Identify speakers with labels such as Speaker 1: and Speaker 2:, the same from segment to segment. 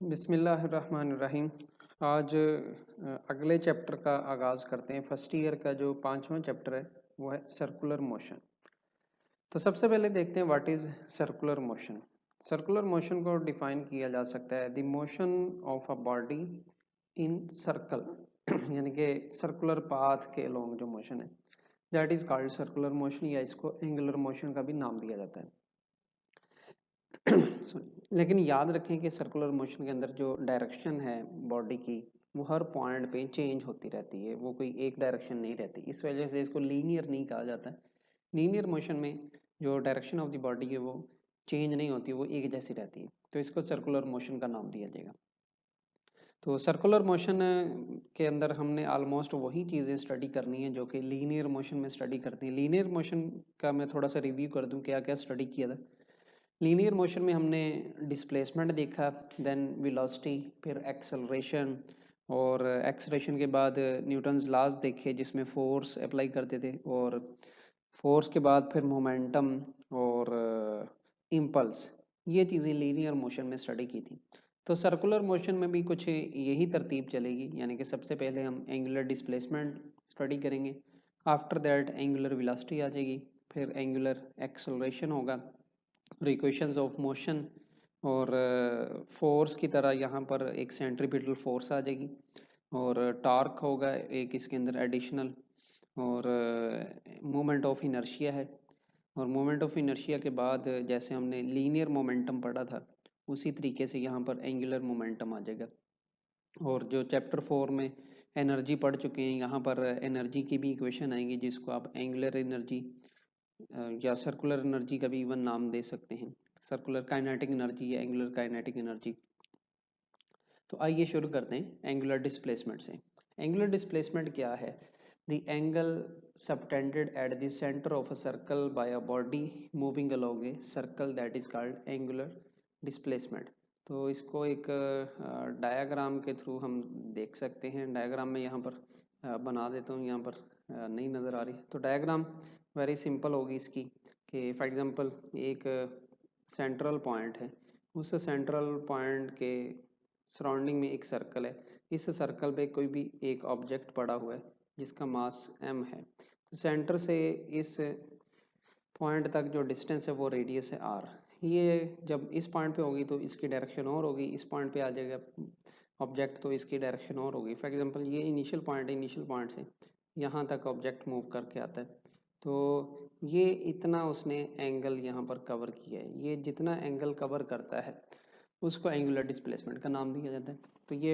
Speaker 1: बिस्मिल्लाहिर्रहमानिर्रहीम। आज अगले चैप्टर का आगाज़ करते हैं। फर्स्ट ईयर का जो 5वां चैप्टर है वो है सर्कुलर मोशन। तो सबसे पहले देखते हैं what is circular motion. Circular motion को डिफाइन किया जा सकता है the motion of a body in circle यानी कि सर्कुलर पाथ के अलोंग जो मोशन है that is called circular motion, या इसको एंगुलर मोशन का भी नाम दिया जाता है। लेकिन याद रखें कि सर्कुलर मोशन के अंदर जो डायरेक्शन है बॉडी की वो हर पॉइंट पे चेंज होती रहती है, वो कोई एक डायरेक्शन नहीं रहती। इस वजह से इसको लीनियर नहीं कहा जाता है। लीनियर मोशन में जो डायरेक्शन ऑफ द बॉडी है वो चेंज नहीं होती, वो एक जैसी रहती है, तो इसको सर्कुलर मोशन का नाम दिया जाएगा। तो सर्कुलर मोशन के अंदर हमने ऑलमोस्ट वही चीज़ें स्टडी करनी है जो कि लीनियर मोशन में स्टडी करती हैं। लीनियर मोशन का मैं थोड़ा सा रिव्यू कर दूं क्या क्या स्टडी किया था। लीनियर मोशन में हमने डिस्प्लेसमेंट देखा, देन वेलोसिटी, फिर एक्सेलरेशन, और एक्सेलरेशन के बाद न्यूटन्स लॉज देखे जिसमें फोर्स अप्लाई करते थे, और फोर्स के बाद फिर मोमेंटम और इम्पल्स, ये चीज़ें लीनियर मोशन में स्टडी की थी। तो सर्कुलर मोशन में भी कुछ यही तरतीब चलेगी, यानी कि सबसे पहले हम एंगुलर डिस्प्लेसमेंट स्टडी करेंगे, आफ्टर दैट एंगुलर वेलोसिटी आ जाएगी, फिर एंगुलर एक्सेलरेशन होगा, और इक्वेशंस ऑफ मोशन, और फोर्स की तरह यहाँ पर एक सेंट्रीपिटल फोर्स आ जाएगी, और टॉर्क होगा एक इसके अंदर एडिशनल, और मोमेंट ऑफ इनर्शिया है। और मोमेंट ऑफ इनर्शिया के बाद जैसे हमने लीनियर मोमेंटम पढ़ा था उसी तरीके से यहाँ पर एंगुलर मोमेंटम आ जाएगा। और जो चैप्टर 4 में एनर्जी पढ़ चुके हैं, यहाँ पर एनर्जी की भी इक्वेशन आएंगी जिसको आप एंगुलर एनर्जी या सर्कुलर एनर्जी का भी इवन नाम दे सकते हैं, सर्कुलर काइनेटिक एनर्जी या एंगुलर काइनेटिक एनर्जी। तो आइए शुरू करते हैं एंगुलर डिस्प्लेसमेंट से। एंगुलर डिस्प्लेसमेंट क्या है? The angle subtended at the centre of a circle by a body moving along a circle that is called angular displacement. तो इसको एक डायग्राम के थ्रू हम देख सकते हैं। डायग्राम में यहाँ पर बना देता हूँ, यहाँ पर नहीं नज़र आ रही तो डायग्राम वेरी सिंपल होगी इसकी, कि फॉर एग्जांपल एक सेंट्रल पॉइंट है, उस सेंट्रल पॉइंट के सराउंडिंग में एक सर्कल है, इस सर्कल पे कोई भी एक ऑब्जेक्ट पड़ा हुआ है जिसका मास m है। तो सेंटर से इस पॉइंट तक जो डिस्टेंस है वो रेडियस है r। ये जब इस पॉइंट पे होगी तो इसकी डायरेक्शन और होगी, इस पॉइंट पे आ जाएगा ऑब्जेक्ट तो इसकी डायरेक्शन और होगी। फॉर एग्जांपल ये इनिशियल पॉइंट है, इनिशियल पॉइंट से यहाँ तक ऑब्जेक्ट मूव करके आता है, तो ये इतना उसने एंगल यहाँ पर कवर किया है। ये जितना एंगल कवर करता है उसको एंगुलर डिस्प्लेसमेंट का नाम दिया जाता है। तो ये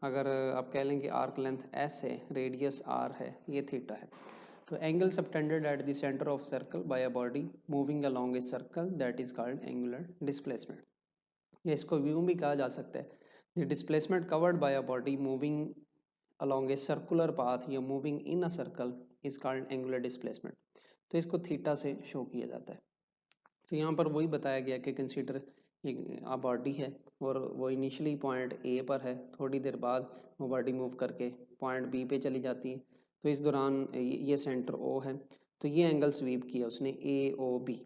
Speaker 1: अगर आप कह लें कि आर्क लेंथ s है, रेडियस r है, ये थीटा है। तो angle subtended at the centre of circle by a body moving along a circle that is called angular displacement. या इसको व्यू भी कहा जा सकता है, the displacement covered by a body moving along a circular path या moving in a circle is called angular displacement। तो इसको थीटा से शो किया जाता है। तो यहाँ पर वही बताया गया कि कंसीडर एक बॉडी है और वो इनिशियली पॉइंट ए पर है, थोड़ी देर बाद वो बॉडी मूव करके पॉइंट बी पे चली जाती है। तो इस दौरान ये सेंटर ओ है, तो ये एंगल स्वीप किया उसने ए ओ बी।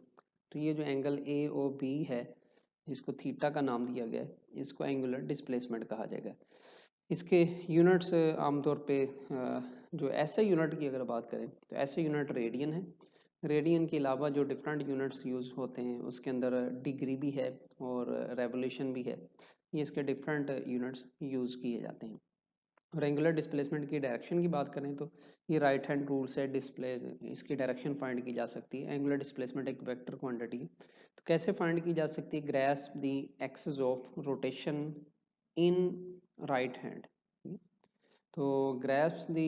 Speaker 1: तो ये जो एंगल ए ओ बी है जिसको थीटा का नाम दिया गया है, इसको एंगुलर डिस्प्लेसमेंट कहा जाएगा। इसके यूनिट्स आमतौर पे जो ऐसे यूनिट की अगर बात करें तो ऐसे यूनिट रेडियन है। रेडियन के अलावा जो डिफरेंट यूनिट्स यूज़ होते हैं उसके अंदर डिग्री भी है और रेवोल्यूशन भी है, ये इसके डिफरेंट यूनिट्स यूज़ किए जाते हैं। और एंगुलर डिस्प्लेसमेंट की डायरेक्शन की बात करें तो ये राइट हैंड रूल से डिस्प्ले इसकी डायरेक्शन फाइंड की जा सकती है। एंगुलर डिस्प्लेसमेंट एक वेक्टर क्वांटिटी है, तो कैसे फाइंड की जा सकती है? Grasp the axis of rotation in right hand. तो grasp the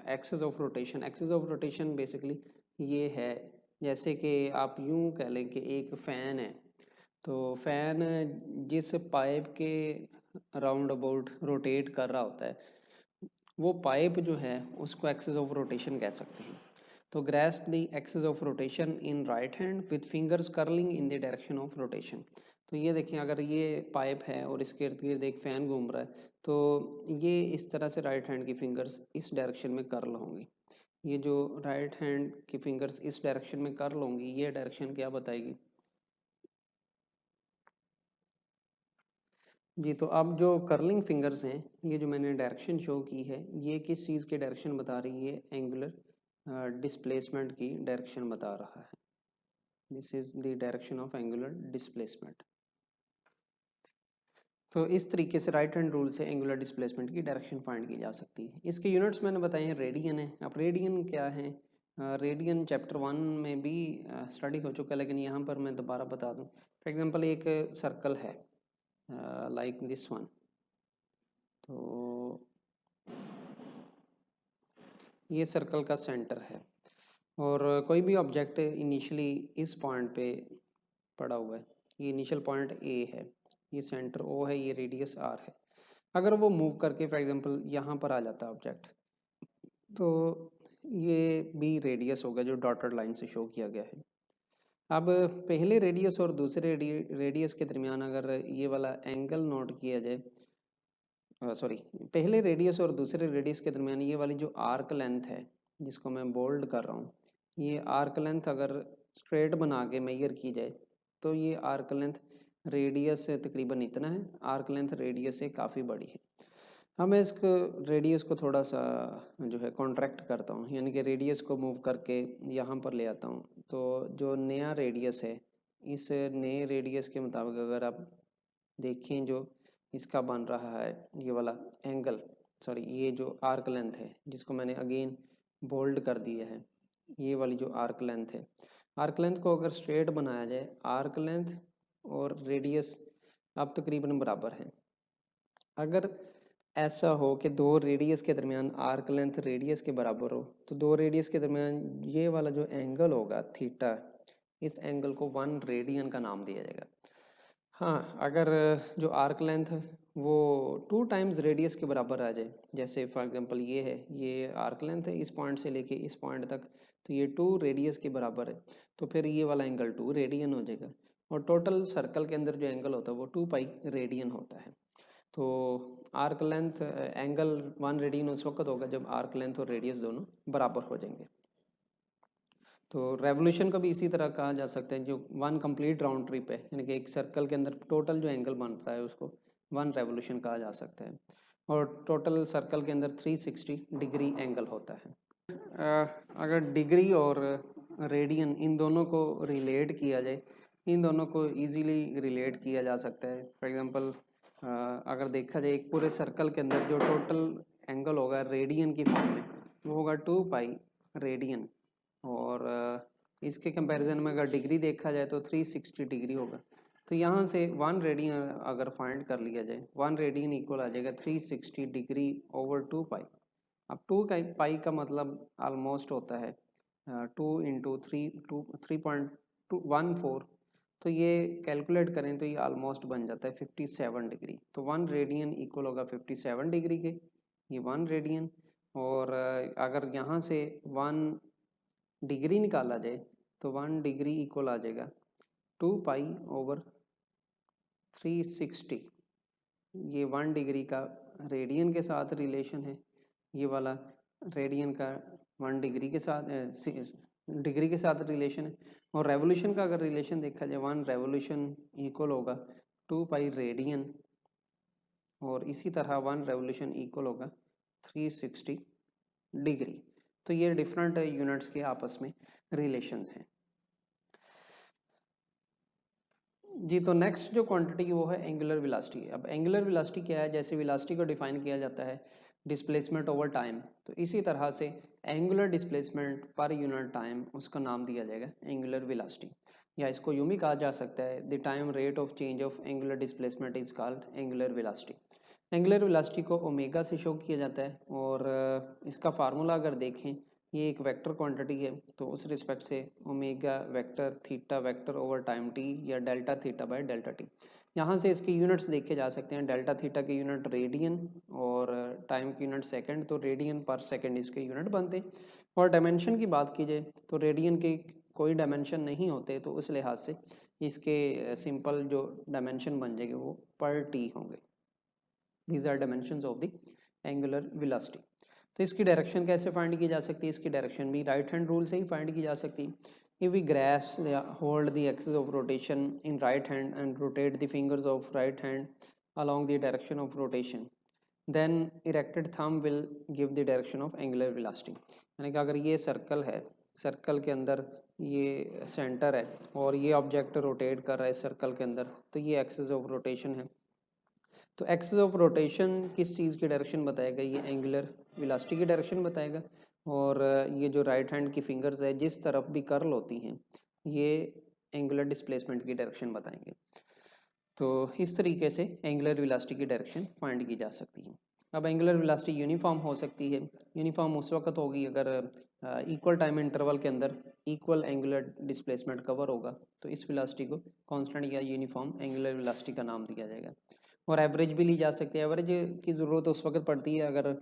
Speaker 1: axis of rotation, axis of rotation basically ये है, जैसे कि आप यूं कह लें कि एक फ़ैन है, तो फ़ैन जिस पाइप के राउंड अबाउट रोटेट कर रहा होता है वो पाइप जो है उसको एक्सिस ऑफ रोटेशन कह सकते हैं। तो grasp the axis of rotation in right hand with fingers curling in the direction of rotation. तो ये देखिए, अगर ये पाइप है और इसके इर्द गिर्द एक फ़ैन घूम रहा है, तो ये इस तरह से राइट हैंड की फिंगर्स इस डायरेक्शन में कर्ल होंगी। ये जो राइट हैंड की फिंगर्स इस डायरेक्शन में कर्ल होंगी, ये डायरेक्शन क्या बताएगी? जी, तो अब जो कर्लिंग फिंगर्स हैं, ये जो मैंने डायरेक्शन शो की है, ये किस चीज़ की डायरेक्शन बता रही है? एंगुलर डिस्प्लेसमेंट की डायरेक्शन बता रहा है। This is the direction of angular displacement. तो इस तरीके से राइट हैंड रूल से एंगुलर डिस्प्लेसमेंट की डायरेक्शन फाइंड की जा सकती है। इसके यूनिट्स मैंने बताए हैं, रेडियन है। अब रेडियन क्या है? रेडियन चैप्टर 1 में भी स्टडी हो चुका है, लेकिन यहाँ पर मैं दोबारा बता दूँ। फॉर एग्जांपल एक सर्कल है लाइक दिस वन, तो ये सर्कल का सेंटर है और कोई भी ऑब्जेक्ट इनिशियली इस पॉइंट पे पड़ा हुआ है। ये इनिशियल पॉइंट ए है, ये सेंटर ओ है, ये रेडियस आर है। अगर वो मूव करके फॉर एग्जांपल यहाँ पर आ जाता है ऑब्जेक्ट, तो ये बी रेडियस होगा जो डॉटेड लाइन से शो किया गया है। अब पहले रेडियस और दूसरे रेडियस के दरमियान अगर ये वाला एंगल नोट किया जाए, सॉरी, पहले रेडियस और दूसरे रेडियस के दरमियान ये वाली जो आर्क लेंथ है, जिसको मैं बोल्ड कर रहा हूँ, ये आर्क लेंथ अगर स्ट्रेट बना के मेजर की जाए, तो ये आर्क लेंथ रेडियस से तकरीबन इतना है, आर्क लेंथ रेडियस से काफ़ी बड़ी है। हाँ, मैं इसको रेडियस को थोड़ा सा जो है कॉन्ट्रैक्ट करता हूँ, यानी कि रेडियस को मूव करके यहाँ पर ले आता हूँ। तो जो नया रेडियस है, इस नए रेडियस के मुताबिक अगर आप देखें, जो इसका बन रहा है ये वाला एंगल, सॉरी, ये जो आर्क लेंथ है जिसको मैंने अगेन बोल्ड कर दिया है, ये वाली जो आर्क लेंथ है, आर्क लेंथ को अगर स्ट्रेट बनाया जाए, आर्क लेंथ और रेडियस अब तकरीबन बराबर है। अगर ऐसा हो कि दो रेडियस के दरमियान आर्क लेंथ रेडियस के बराबर हो, तो दो रेडियस के दरमियान ये वाला जो एंगल होगा थीटा, इस एंगल को 1 रेडियन का नाम दिया जाएगा। हाँ, अगर जो आर्क लेंथ है वो 2 टाइम्स रेडियस के बराबर आ जाए, जैसे फॉर एग्जांपल ये है, ये आर्क लेंथ है इस पॉइंट से लेके इस पॉइंट तक, तो ये 2 रेडियस के बराबर है, तो फिर ये वाला एंगल 2 रेडियन हो जाएगा। और टोटल सर्कल के अंदर जो एंगल होता है वो 2 पाई रेडियन होता है। तो आर्क लेंथ एंगल 1 रेडियन उस वक्त होगा जब आर्क लेंथ और रेडियस दोनों बराबर हो जाएंगे। तो रेवोल्यूशन को भी इसी तरह कहा जा सकता है, जो 1 कंप्लीट राउंड ट्रिप है, यानी कि एक सर्कल के अंदर टोटल जो एंगल बनता है उसको 1 रेवोल्यूशन कहा जा सकता है। और टोटल सर्कल के अंदर 360 डिग्री एंगल होता है। अगर डिग्री और रेडियन इन दोनों को रिलेट किया जाए, इन दोनों को इजीली रिलेट किया जा सकता है। फॉर एग्जांपल अगर देखा जाए एक पूरे सर्कल के अंदर जो टोटल एंगल होगा रेडियन की फॉर्म में, वो होगा 2 पाई रेडियन। और इसके कंपैरिजन में अगर डिग्री देखा जाए तो 360 डिग्री होगा। तो यहाँ से 1 रेडियन अगर फाइंड कर लिया जाए, 1 रेडियन इक्वल आ जाएगा 360 डिग्री ओवर 2 पाई। अब 2 पाई का मतलब ऑलमोस्ट होता है 2 इंटू 3.214, तो ये कैलकुलेट करें तो ये ऑलमोस्ट बन जाता है 57 डिग्री। तो 1 रेडियन इक्वल होगा 57 डिग्री के, ये 1 रेडियन। और अगर यहाँ से 1 डिग्री निकाला जाए तो 1 डिग्री इक्वल आ जाएगा 2 पाई ओवर 360। ये 1 डिग्री का रेडियन के साथ रिलेशन है, ये वाला रेडियन का 1 डिग्री के साथ डिग्री के साथ रिलेशन है। और रेवोल्यूशन का अगर रिलेशन देखा जाए, 1 रेवोल्यूशन इक्वल होगा 2 पाई रेडियन, और इसी तरह 1 रेवोल्यूशन इक्वल होगा 360 डिग्री। तो ये डिफरेंट यूनिट्स के आपस में रिलेशंस हैं। जी, तो नेक्स्ट जो क्वांटिटी वो है एंगुलर वेलोसिटी। अब एंगुलर वेलोसिटी क्या है? जैसे वेलोसिटी को डिफाइन किया जाता है डिस्प्लेसमेंट ओवर टाइम, तो इसी तरह से angular displacement per unit time उसका नाम दिया जाएगा एंगुलर वेलोसिटी। या इसको यूं भी कहा जा सकता है the time rate of change of angular displacement is called angular velocity. Angular velocity को ओमेगा से शो किया जाता है, और इसका फार्मूला अगर देखें, ये एक वेक्टर क्वांटिटी है, तो उस रिस्पेक्ट से omega vector theta vector over time T, या delta theta by delta T. यहाँ से इसके यूनिट्स देखे जा सकते हैं। डेल्टा थीटा के यूनिट रेडियन और टाइम की यूनिट सेकंड, तो रेडियन पर सेकंड इसके यूनिट बनते हैं। और डायमेंशन की बात की जाए तो रेडियन के कोई डायमेंशन नहीं होते, तो उस लिहाज से इसके सिंपल जो डायमेंशन बन जाएंगे वो पर टी होंगे। These are dimensions of the angular velocity. तो इसकी डायरेक्शन कैसे फाइंड की जा सकती है? इसकी डायरेक्शन भी राइट हैंड रूल से ही फाइंड की जा सकती है। If we grasp hold the axis of rotation in right hand and rotate the fingers of right hand along the direction of rotation, then erected thumb will give the direction of angular velocity। यानी कि अगर ये circle है, circle के अंदर ये centre है और ये ऑब्जेक्ट रोटेट कर रहा है सर्कल के अंदर, तो ये एक्सिस ऑफ रोटेशन है। तो एक्सिस ऑफ रोटेशन किस चीज़ की डायरेक्शन बताएगा? ये एंगुलर वेलोसिटी की डायरेक्शन बताएगा। और ये जो राइट हैंड की फिंगर्स है जिस तरफ भी कर्ल होती हैं ये एंगुलर डिस्प्लेसमेंट की डायरेक्शन बताएंगे। तो इस तरीके से एंगुलर वेलोसिटी की डायरेक्शन फाइंड की जा सकती है। अब एंगुलर वेलोसिटी यूनिफॉर्म हो सकती है। यूनिफॉर्म उस वक्त होगी अगर इक्वल टाइम इंटरवल के अंदर इक्वल एंगुलर डिस्प्लेसमेंट कवर होगा, तो इस वेलोसिटी को कांस्टेंट या यूनिफॉर्म एंगुलर वेलोसिटी का नाम दिया जाएगा। और एवरेज भी ली जा सकती है। एवरेज की ज़रूरत उस वक्त पड़ती है अगर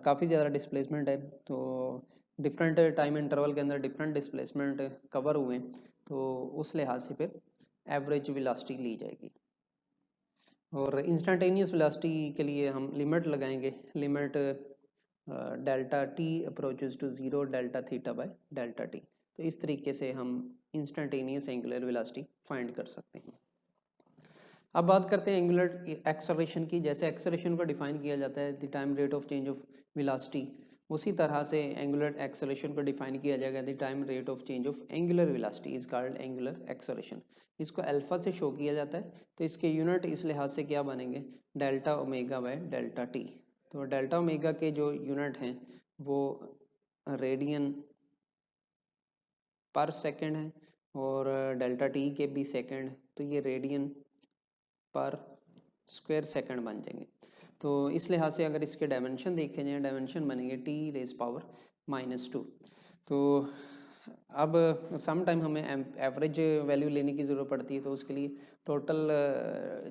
Speaker 1: काफ़ी ज़्यादा डिस्प्लेसमेंट है, तो डिफरेंट टाइम इंटरवल के अंदर डिफरेंट डिस्प्लेसमेंट कवर हुए, तो उस लिहाज से फिर एवरेज वेलोसिटी ली जाएगी। और इंस्टेंटेनियस वेलोसिटी के लिए हम लिमिट लगाएंगे, limit delta t approaches to zero delta theta by delta t. तो इस तरीके से हम इंस्टेंटेनियस एंगुलर वेलोसिटी फाइंड कर सकते हैं। अब बात करते हैं एंगुलर एक्सेलरेशन की। जैसे एक्सेलरेशन को डिफाइन किया जाता है the time rate of change of velocity, उसी तरह से एंगुलर एक्सेलरेशन को डिफाइन किया जाएगा the time rate of change of angular velocity is called angular acceleration. इसको अल्फा से शो किया जाता है, तो इसके यूनिट इस लिहाज से क्या बनेंगे? Delta omega by delta t. तो डेल्टा ओमेगा के जो यूनिट हैं वो रेडियन पर सेकेंड है और डेल्टा टी के भी सेकेंड, तो ये रेडियन पर स्क्वायर सेकंड बन जाएंगे। तो इस लिहाज से अगर इसके डायमेंशन देखे जाएँ, डायमेंशन बनेंगे टी रेज पावर -2। तो अब सम टाइम हमें एवरेज वैल्यू लेने की ज़रूरत पड़ती है, तो उसके लिए total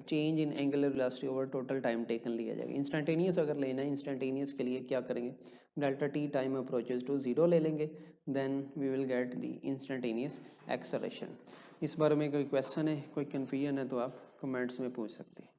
Speaker 1: change in angular velocity over total time taken लिया जाएगा। इंस्टेंटेनियस अगर लेना है, इंस्टेंटेनियस के लिए क्या करेंगे? Delta t time approaches to zero ले लेंगे, then we will get the instantaneous acceleration. इस बारे में कोई क्वेश्चन है, कोई कन्फ्यूजन है तो आप कमेंट्स में पूछ सकते हैं।